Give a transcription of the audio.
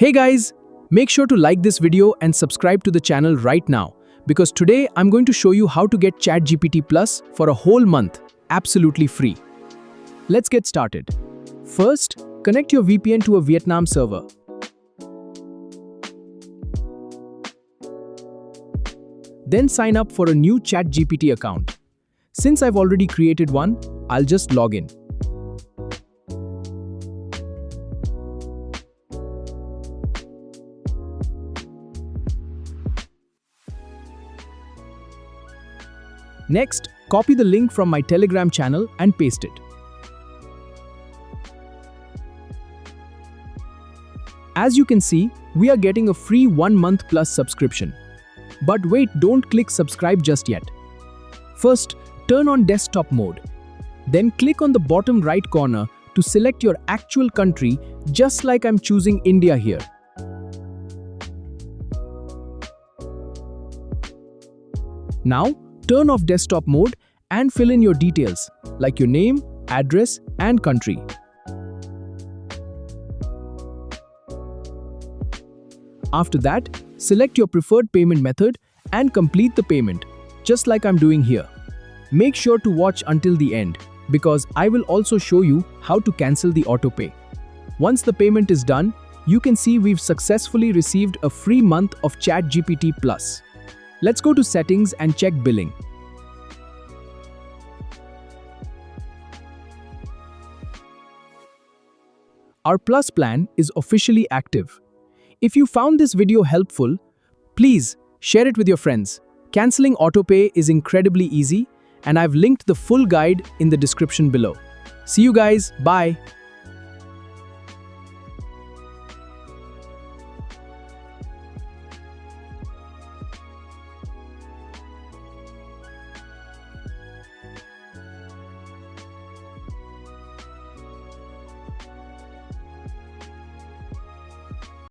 Hey guys, make sure to like this video and subscribe to the channel right now because today I'm going to show you how to get ChatGPT Plus for a whole month, absolutely free. Let's get started. First, connect your VPN to a Vietnam server. Then sign up for a new ChatGPT account. Since I've already created one, I'll just log in. Next, copy the link from my Telegram channel and paste it. As you can see, we are getting a free 1 month plus subscription. But wait, don't click subscribe just yet. First, turn on desktop mode. Then click on the bottom right corner to select your actual country, just like I'm choosing India here. Now, turn off desktop mode and fill in your details like your name, address, and country. After that, select your preferred payment method and complete the payment, just like I'm doing here. Make sure to watch until the end because I will also show you how to cancel the autopay. Once the payment is done, you can see we've successfully received a free month of ChatGPT Plus. Let's go to settings and check billing. Our Plus plan is officially active. If you found this video helpful, please share it with your friends. Canceling autopay is incredibly easy, and I've linked the full guide in the description below. See you guys, bye.